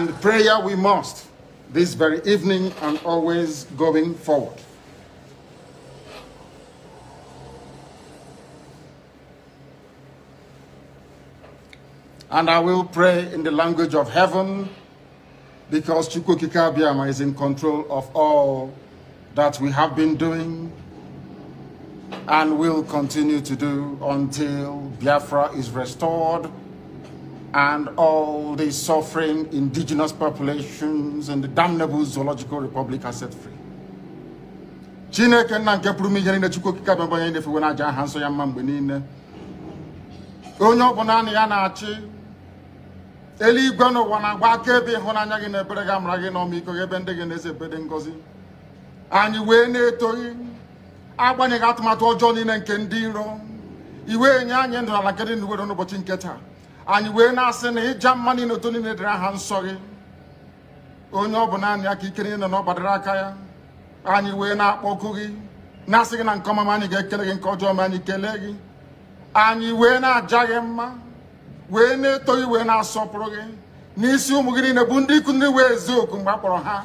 And prayer we must this very evening and always going forward. And I will pray in the language of heaven, because Chukwukika Abiyama is in control of all that we have been doing and will continue to do until Biafra is restored and all the suffering indigenous populations in the damnable Zoological Republic are set free. Chineke na nke pụrụ ihe niile Chukwukika Abiyama onye na-efewe n'aja aha nsọ ya mma mgbe niile. Onye ọbụla na ya na-achị eluigwe n'ụwa na-agba akaebe ịhụnanya gị na ebere gị amara gị na ọmịiko gị ebe ndị gị na-eze ebede ngọzi. Anyị wee na-etoghị agbanyeghị atụmatụ ọjọọ niile nke ndị iro, iwe nye anyị ndụ n'ala nke dị n'uwe n'ụbọchị nke taa. Anyị wee na-asị na ịja mma niile otu niile dịrị aha nsọ gị. Onye ọ bụ naanị aka ike niile na ọ gbadara aka ya. Anyị wee na-akpọku gị na-asị gị na nke ọma anyị ga-ekele gị, nke ọjọọ ma anyị kelee gị. Anyị wee na-aja gị mma, wee na-eto gị, wee na-asọpụrụ gị n'isi ụmụ gị niile bụ ndị ikwu ndị wee eziokwu mgbe a kpọrọ ha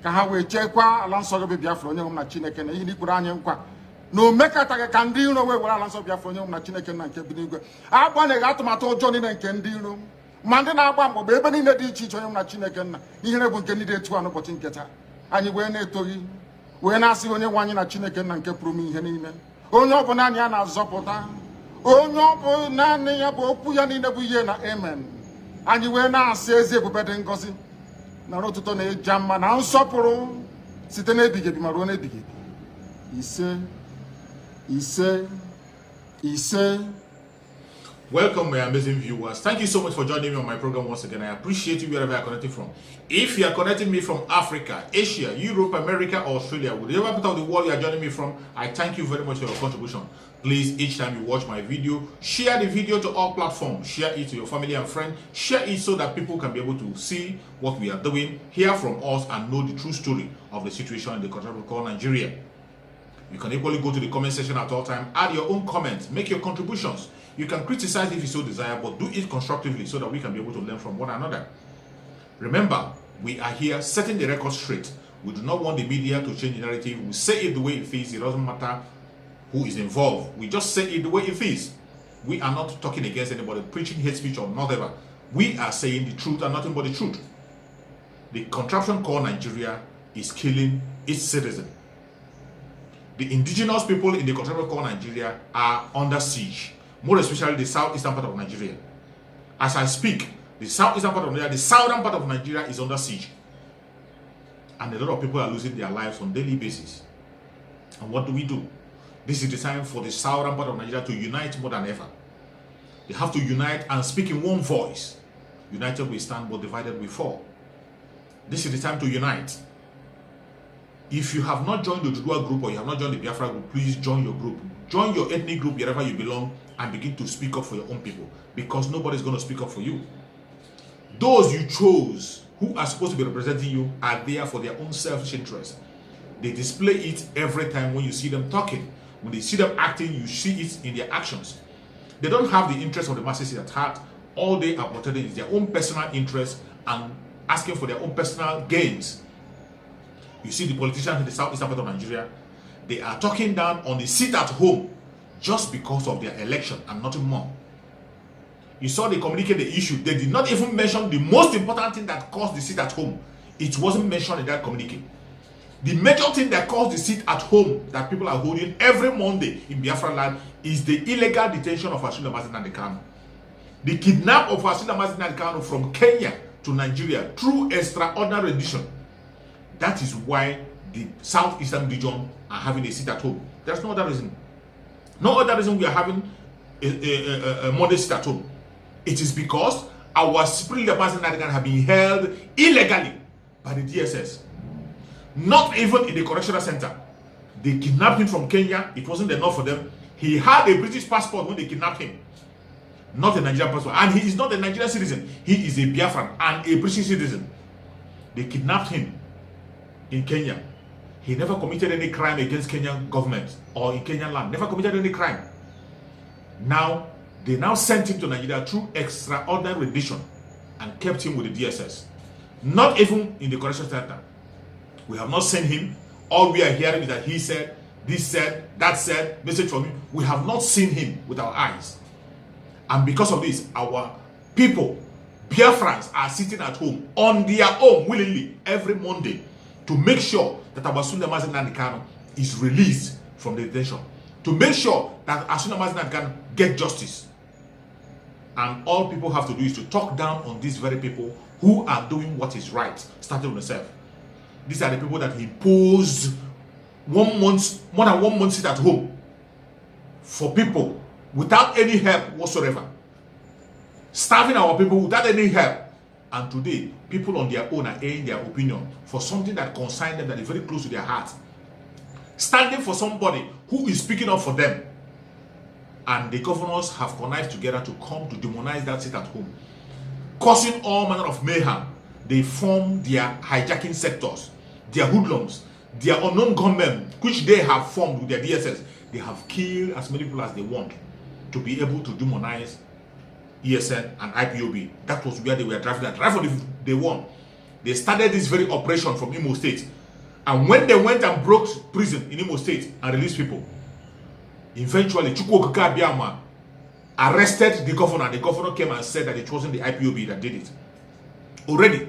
ka ha wee chekwaa ala nsọ gị bụ Biafra onye nwe m na Chineke na ihe n'ikwuru anyị nkwa na o mekataghị ka ndị iro wee were ala nsọ Biafra onye nwe m na Chineke na nke bi n'igwe. Agbanyeghị atụmatụ ọjọọ niile nke ndị iro ma ndị na-agba mgbọgba ebe niile dị iche iche onye nwe m na Chineke nna ihere bụ nke ndị dị etu a n'ụbọchị nke taa. Anyị wee na-eto gị, wee na-asị onye nwe anyị na Chineke nna nke pụrụ m ihe niile, onye ọ bụ naanị ya na-azọpụta, onye ọ bụ naanị ya bụ okwu ya niile bụ ihe na amen. Anyị wee na-asị ezi ebube dị ngọzi na ọtụtụ na ịja mma na nsọpụrụ site n'ebighị ebi ma ruo n'ebighị ebi. Ise ise ise. Welcome, my amazing viewers. Thank you so much for joining me on my program once again. I appreciate you wherever you are connecting from. If you are connecting me from Africa, Asia, Europe, America, or Australia, whatever part of the world you are joining me from, I thank you very much for your contribution. Please, each time you watch my video, share the video to all platforms. Share it to your family and friends. Share it so that people can be able to see what we are doing, hear from us, and know the true story of the situation in the country we call Nigeria. You can equally go to the comment section at all time, add your own comments, make your contributions. You can criticize if you so desire, but do it constructively so that we can be able to learn from one another. Remember, we are here setting the record straight. We do not want the media to change the narrative. We say it the way it is. It doesn't matter who is involved. We just say it the way it is. We are not talking against anybody, preaching hate speech or whatever. We are saying the truth and nothing but the truth. The contraption called Nigeria is killing its citizens. The indigenous people in the contraption called Nigeria are under siege. More especially the southeastern part of Nigeria. As I speak, the southeastern part of Nigeria, the southern part of Nigeria is under siege. And a lot of people are losing their lives on a daily basis. And what do? This is the time for the southern part of Nigeria to unite more than ever. They have to unite and speak in one voice. United we stand, but divided we fall. This is the time to unite. If you have not joined the Judua group or you have not joined the Biafra group, please join your group. Join your ethnic group wherever you belong and begin to speak up for your own people, because nobody's going to speak up for you. Those you chose who are supposed to be representing you are there for their own selfish interest. They display it every time when you see them talking. When they see them acting, you see it in their actions. They don't have the interest of the masses at heart. All they are portraying is their own personal interest and asking for their own personal gains. You see the politicians in the southeastern part of Nigeria, they are talking down on the seat at home just because of their election and nothing more. You saw they communicate the issue. They did not even mention the most important thing that caused the seat at home. It wasn't mentioned in that communique. The major thing that caused the seat at home that people are holding every Monday in Biafra land is the illegal detention of Asila Mazin Nnamdi Kanu. The kidnap of Asila Mazin Nnamdi Kanu from Kenya to Nigeria through extraordinary rendition. That is why the southeastern region are having a seat at home. There's no other reason. No other reason we are having a Monday seat at home. It is because our spring Mazin Nnamdi Kanu have been held illegally by the DSS. Not even in the correctional center. They kidnapped him from Kenya. It wasn't enough for them. He had a British passport when they kidnapped him. Not a Nigerian passport. And he is not a Nigerian citizen. He is a Biafran and a British citizen. They kidnapped him in Kenya. He never committed any crime against Kenyan government or in Kenyan land. Never committed any crime. Now, they now sent him to Nigeria through extraordinary rendition and kept him with the DSS. Not even in the correction center. We have not seen him. All we are hearing is that he said, this said, that said, message from him. We have not seen him with our eyes. And because of this, our people, Biafrans, are sitting at home on their own willingly every Monday to make sure that Abasunda Mazi Nnamdi Kanu is released from the detention. To make sure that Abasunda Mazi Nnamdi Kanu get justice. And all people have to do is to talk down on these very people who are doing what is right, starting with themselves. These are the people that imposed more than 1 month sit at home for people without any help whatsoever. Starving our people without any help. And today, people on their own are airing their opinion for something that concerns them, that is very close to their heart. Standing for somebody who is speaking up for them. And the governors have connived together to come to demonize that sit at home, causing all manner of mayhem. They form their hijacking sectors, their hoodlums, their unknown gunmen, which they have formed with their DSS. They have killed as many people as they want to be able to demonize ESN and IPOB. That was where they were driving at. Right from day one, they started this very operation from Imo State. And when they went and broke prison in Imo State and released people, eventually Chukwu Okike Abiama arrested the governor. The governor came and said that it wasn't the IPOB that did it. Already,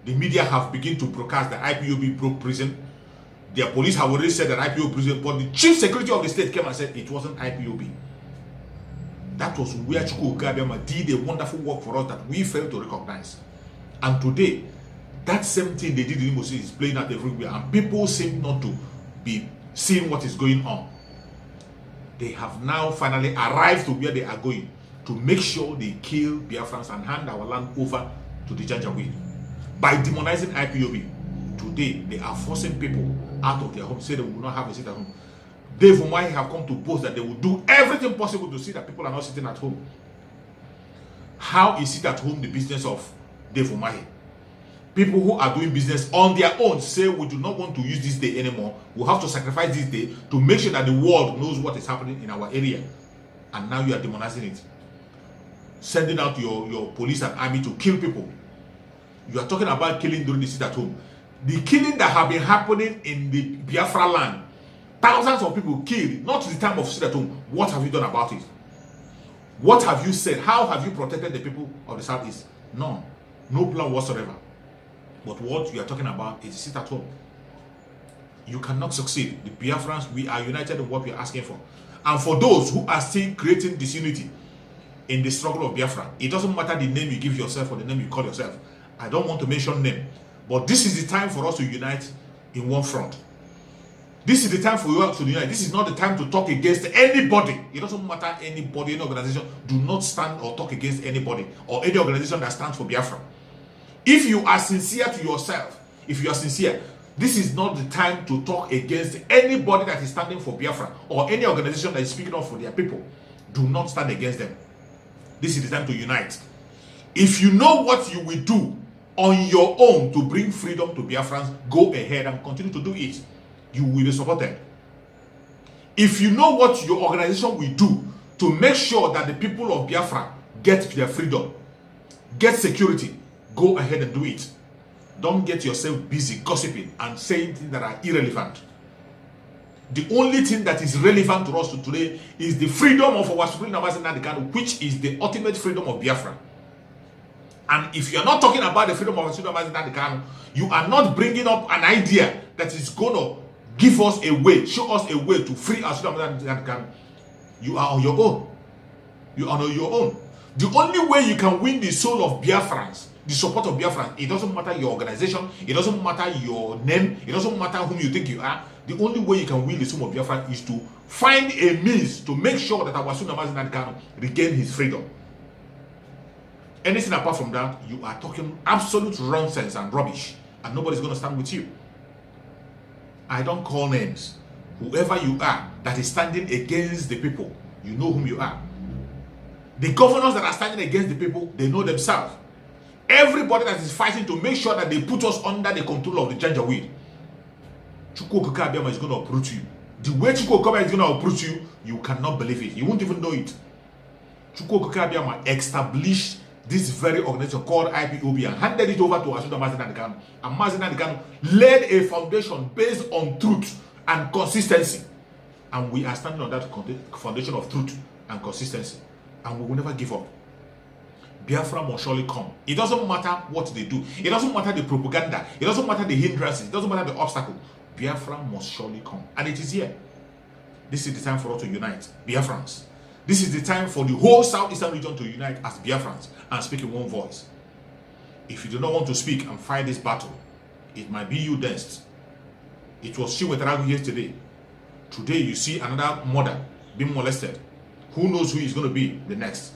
the media have begun to broadcast that IPOB broke prison. Their police have already said that IPOB prison, but the chief security of the state came and said it wasn't IPOB. That was where Chukwu Okike Abiama did a wonderful work for us that we failed to recognize. And today, that same thing they did in Imo State is playing out everywhere, and people seem not to be seeing what is going on. They have now finally arrived to where they are going to make sure they kill Biafrans and hand our land over to the Janjaweed. By demonizing IPOB, today they are forcing people out of their home, say they will not have a seat at home. Dave Umahi have come to boast that they will do everything possible to see that people are not sitting at home. How is it at home the business of Dave Umahi? People who are doing business on their own say we do not want to use this day anymore. We have to sacrifice this day to make sure that the world knows what is happening in our area. And now you are demonizing it. Sending out your police and army to kill people. You are talking about killing during the sit at home. The killing that have been happening in the Biafra land. Thousands of people killed, not the time of sit at home. What have you done about it? What have you said? How have you protected the people of the Southeast? None. No plan whatsoever. But what you are talking about is sit at home. You cannot succeed. The Biafrans, we are united in what we are asking for. And for those who are still creating disunity in the struggle of Biafra, it doesn't matter the name you give yourself or the name you call yourself. I don't want to mention name. But this is the time for us to unite in one front. This is the time for you to unite. This is not the time to talk against anybody. It doesn't matter anybody, any organization. Do not stand or talk against anybody or any organization that stands for Biafra. If you are sincere to yourself, if you are sincere, this is not the time to talk against anybody that is standing for Biafra or any organization that is speaking up for their people. Do not stand against them. This is the time to unite. If you know what you will do on your own to bring freedom to Biafrans, go ahead and continue to do it. You will be supported. If you know what your organization will do to make sure that the people of Biafra get their freedom, get security, go ahead and do it. Don't get yourself busy gossiping and saying things that are irrelevant. The only thing that is relevant to us today is the freedom of our Supreme Nnamdi Kanu, which is the ultimate freedom of Biafra. And if you are not talking about the freedom of our Supreme Nnamdi Kanu, you are not bringing up an idea that is going to give us a way, show us a way to free our Supreme Nnamdi Kanu. You are on your own. You are on your own. The only way you can win the soul of Biafrans, the support of Biafrans, it doesn't matter your organization, it doesn't matter your name, it doesn't matter whom you think you are. The only way you can win the soul of Biafra is to find a means to make sure that our Supreme Nnamdi Kanu regain his freedom. Anything apart from that, you are talking absolute nonsense and rubbish, and nobody's going to stand with you. I don't call names. Whoever you are that is standing against the people, you know whom you are. The governors that are standing against the people, they know themselves. Everybody that is fighting to make sure that they put us under the control of the Janjaweed, Chukwu Okike Abiama is going to uproot you. The way Chukwu Okike Abiama is going to uproot you, you cannot believe it. You won't even know it. Chukwu Okike Abiama established this very organization called IPOB and handed it over to Asuda Mazi Nnamdi Kanu. And Mazi Nnamdi Kanu laid a foundation based on truth and consistency. And we are standing on that foundation of truth and consistency. And we will never give up. Biafra must surely come. It doesn't matter what they do. It doesn't matter the propaganda. It doesn't matter the hindrances. It doesn't matter the obstacle. Biafra must surely come. And it is here. This is the time for us to unite, Biafrans. This is the time for the whole Southeastern region to unite as Biafrans and speak in one voice. If you do not want to speak and fight this battle, it might be you next. It was Chinwetaragu yesterday. Today you see another mother being molested. Who knows who is going to be the next?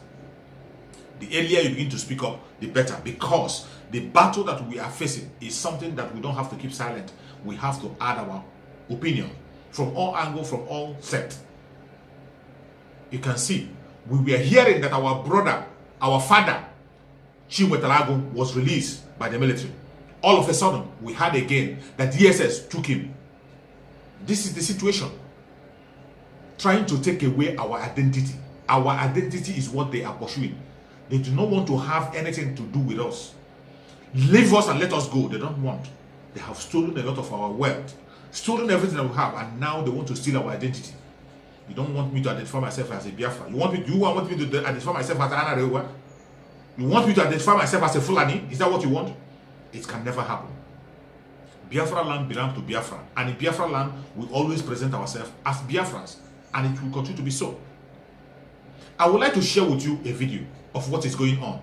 The earlier you begin to speak up, the better, because the battle that we are facing is something that we don't have to keep silent. We have to add our opinion from all angles, from all sects. You can see, we were hearing that our brother, our father, Chinwetaragu, was released by the military. All of a sudden, we heard again that DSS took him. This is the situation. Trying to take away our identity. Our identity is what they are pursuing. They do not want to have anything to do with us. Leave us and let us go. They don't want. They have stolen a lot of our wealth, stolen everything that we have, and now they want to steal our identity. You don't want me to identify myself as a Biafra. You want me to identify myself as an Anarewa? You want me to identify myself as a Fulani? Is that what you want? It can never happen. Biafra land belongs to Biafra, and in Biafra land, we always present ourselves as Biafrans, and it will continue to be so. I would like to share with you a video of what is going on,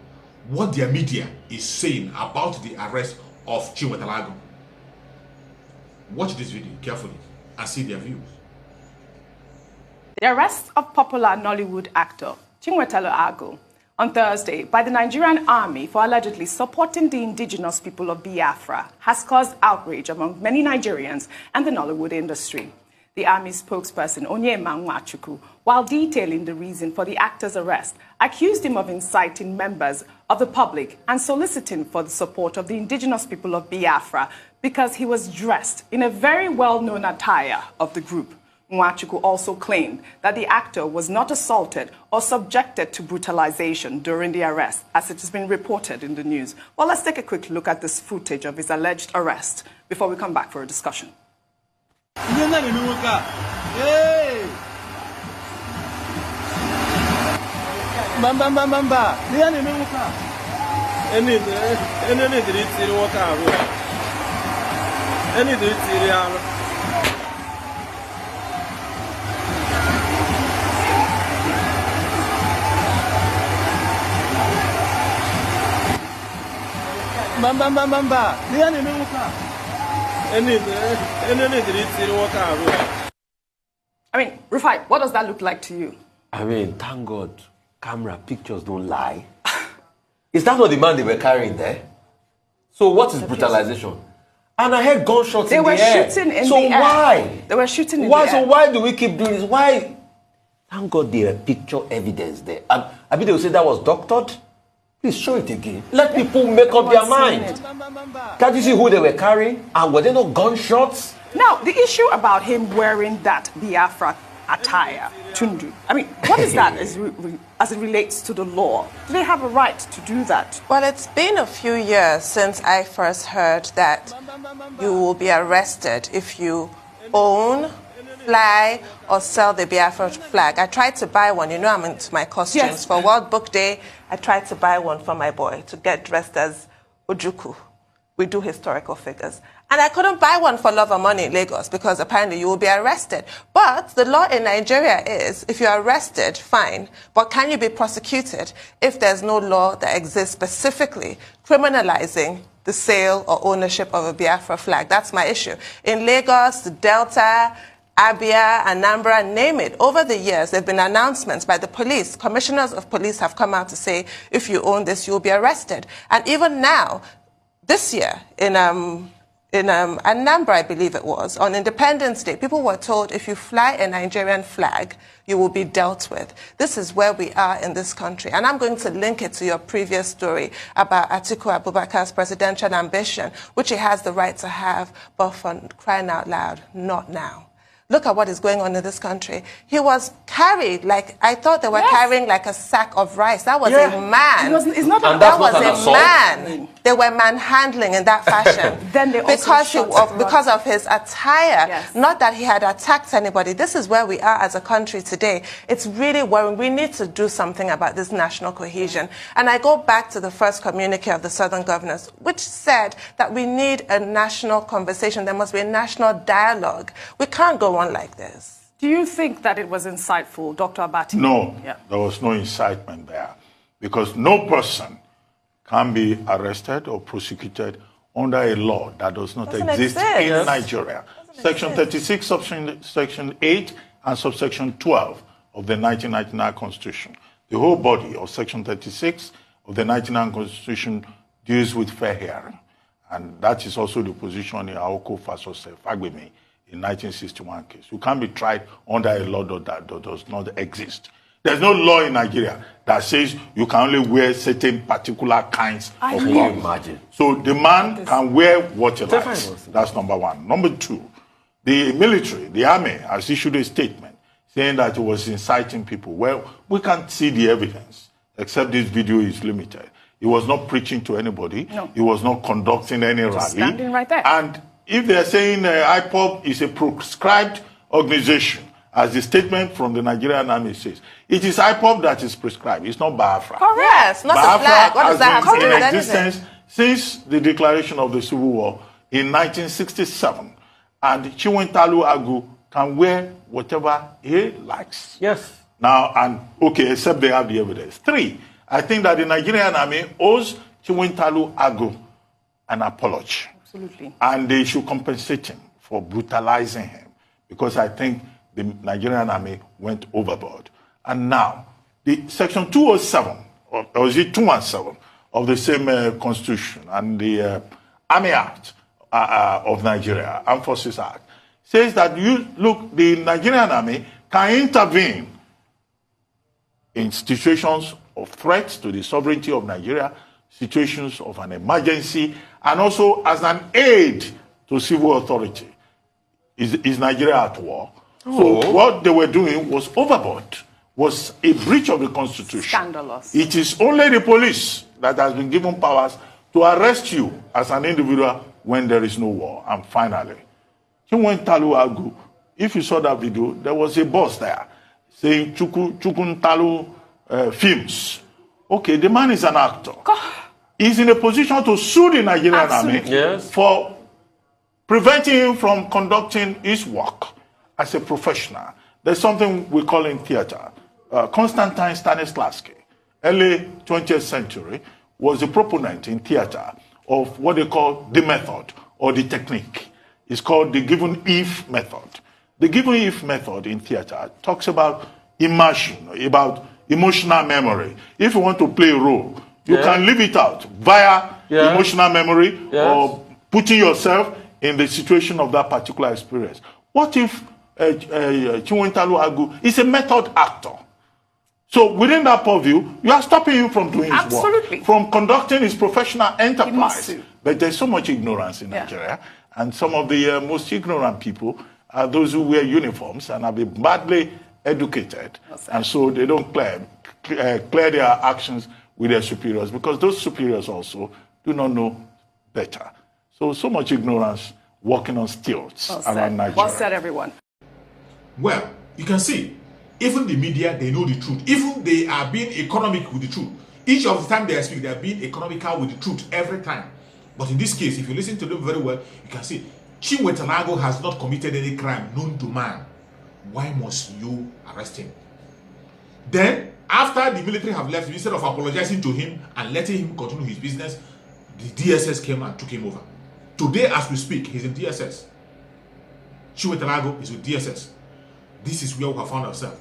what their media is saying about the arrest of Chinwetaragu. Watch this video carefully and see their views. The arrest of popular Nollywood actor Chinwetaragu on Thursday by the Nigerian army for allegedly supporting the indigenous people of Biafra has caused outrage among many Nigerians and the Nollywood industry. The army spokesperson Onyema Nwachukwu, while detailing the reason for the actor's arrest, accused him of inciting members of the public and soliciting for the support of the indigenous people of Biafra because he was dressed in a very well-known attire of the group. Nwachukwu also claimed that the actor was not assaulted or subjected to brutalization during the arrest, as it has been reported in the news. Well, let's take a quick look at this footage of his alleged arrest before we come back for a discussion. I mean, Rufai, what does that look like to you? I mean, thank God, camera pictures don't lie. Is that not the man they were carrying there? So what is brutalization? And I heard gunshots in the air. They were shooting in the air. So why? They were shooting in the air. So why do we keep doing this? Why? Thank God there are picture evidence there. I mean, they will say that was doctored. Please show it again. Let people make up their mind. Can't you see who they were carrying? And were there no gunshots? Now, the issue about him wearing that Biafra attire, Tundu, I mean, what is that as it relates to the law? Do they have a right to do that? Well, it's been a few years since I first heard that you will be arrested if you own, fly, or sell the Biafra flag. I tried to buy one. You know I'm into my costumes. Yes. For World Book Day, I tried to buy one for my boy to get dressed as Ojukwu. We do historical figures. And I couldn't buy one for love or money in Lagos because apparently you will be arrested. But the law in Nigeria is, if you're arrested, fine. But can you be prosecuted if there's no law that exists specifically criminalizing the sale or ownership of a Biafra flag? That's my issue. In Lagos, the Delta, Abia, Anambra, name it. Over the years, there have been announcements by the police. Commissioners of police have come out to say, if you own this, you'll be arrested. And even now, this year, in Anambra, I believe it was, on Independence Day, people were told if you fly a Nigerian flag, you will be dealt with. This is where we are in this country. And I'm going to link it to your previous story about Atiku Abubakar's presidential ambition, which he has the right to have, but for crying out loud, not now. look at what is going on in this country. He was carried like, I thought they were carrying like a sack of rice. That was a man. It's not And that that's was not an a assault. man. They were manhandling in that fashion. Then they also because of his attire. Yes. Not that he had attacked anybody. This is where we are as a country today. It's really worrying. We need to do something about this national cohesion. And I go back to the first communique of the Southern governors, which said that we need a national conversation. There must be a national dialogue. We can't go on like this. Do you think that it was insightful, Dr. Abati? No, Yeah. there was no incitement there because no person can be arrested or prosecuted under a law that does not Doesn't exist exist. in Yes. Nigeria. Doesn't Section exist. 36, Section 8, and subsection 12 of the 1999 Constitution. The whole body of Section 36 of the 1999 Constitution deals with fair hearing. And that is also the position in Aoko versus Fagbemi in 1961 case. You can't be tried under a law that does not exist. There's no law in Nigeria that says you can only wear certain particular kinds of Can you clothes. imagine? So the man can wear what he likes. Definitely. That's number one. Number two, the military, the army, has issued a statement saying that it was inciting people. Well, we can't see the evidence, except this video is limited. He was not preaching to anybody. No. He was not conducting any rally. standing right there. And if they're saying IPOB is a proscribed organization, as the statement from the Nigerian army says, it is IPOB that is prescribed. It's not Biafra. Yes, not the flag. What does that have to do with in anything? existence since the declaration of the Civil War in 1967. And Chiwentalu Agu can wear whatever he likes. Yes. Now, and okay, except they have the evidence. Three, I think that the Nigerian army owes Chiwentalu Agu an apology. Absolutely. And they should compensate him for brutalizing him because I think the Nigerian army went overboard. And now, the Section 207, or is it 217 of the same constitution and the Army Act of Nigeria, Armed Forces Act, says that the Nigerian army can intervene in situations of threats to the sovereignty of Nigeria, situations of an emergency, and also as an aid to civil authority. Is Nigeria at war? So what they were doing was overboard, was a breach of the Constitution. Scandalous. It is only the police that has been given powers to arrest you as an individual when there is no war. And finally, Chiwentalu Agu, if you saw that video, there was a boss there saying Chukuntalu Films. Okay, the man is an actor. He's in a position to sue the Nigerian army Yes. for preventing him from conducting his work as a professional. There's something we call in theater. Konstantin Stanislavski, early 20th century, was a proponent in theater of what they call the method or the technique. It's called the given if method. The given if method in theater talks about immersion, about emotional memory. If you want to play a role, you can live it out via emotional memory or putting yourself in the situation of that particular experience. What if Chiwentalu Agu is a method actor? So within that purview, you are stopping him from doing his work, from conducting his professional enterprise. But there's so much ignorance in Nigeria, and some of the most ignorant people are those who wear uniforms and have been badly educated, and so they don't clear their actions with their superiors, because those superiors also do not know better. So much ignorance walking on stilts around Nigeria. Well said, everyone. Well, you can see, even the media, they know the truth. Even they are being economic with the truth. Each of the time they speak, they are being economical with the truth every time. But in this case, if you listen to them very well, you can see Chiwetalu Agu has not committed any crime known to man. Why must you arrest him? Then, after the military have left, instead of apologizing to him and letting him continue his business, the DSS came and took him over. Today, as we speak, he's in DSS. Chiwetalu Agu is with DSS. This is where we have found ourselves.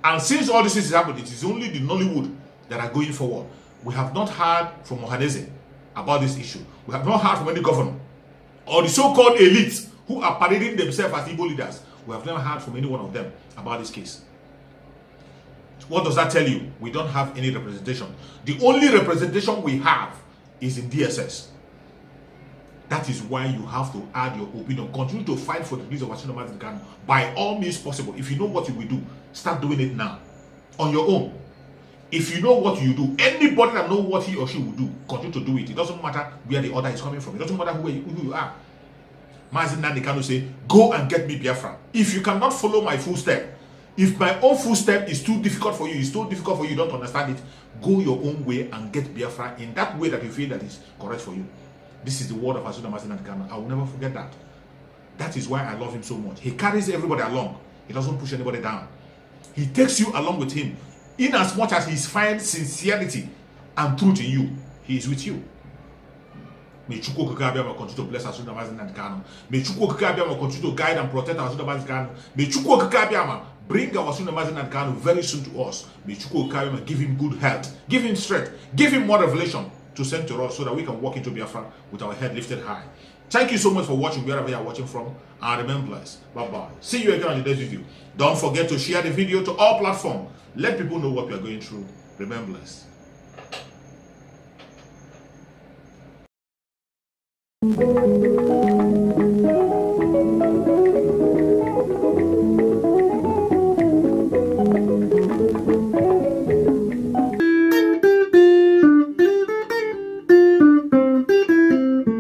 And since all this is happening, it is only the Nollywood that are going forward. We have not heard from Ohaneze about this issue. We have not heard from any governor or the so-called elites who are parading themselves as Igbo leaders. We have never heard from any one of them about this case. What does that tell you? We don't have any representation. The only representation we have is in DSS. That is why you have to add your opinion. Continue to fight for the release of Ashina Nnamdi Kanu by all means possible. If you know what you will do, start doing it now on your own. If you know what you do, anybody that knows what he or she will do, continue to do it. It doesn't matter where the order is coming from. It doesn't matter who you are. Mazi Nnamdi Kanu say, go and get me Biafra. If you cannot follow my full step, if my own full step is too difficult for you, it's too difficult for you, you don't understand it, go your own way and get Biafra in that way that you feel that is correct for you. This is the word of Ashina Nnamdi Kanu. I will never forget that. That is why I love him so much. He carries everybody along. He doesn't push anybody down. He takes you along with him. In as much as he finds sincerity and truth in you, he is with you. May Chukwu Okike Abiama continue to bless Ashina Nnamdi Kanu. May Chukwu Okike Abiama continue to guide and protect Ashina Nnamdi Kanu. May Chukwu Okike Abiama bring our Ashina Nnamdi Kanu very soon to us. May Chukwu Okike Abiama give him good health, give him strength, give him more revelation to send to us so that we can walk into Biafra with our head lifted high. Thank you so much for watching wherever you are watching from, and remain blessed. Bye-bye. See you again on the next video. Don't forget to share the video to all platforms. Let people know what we are going through. Remain blessed.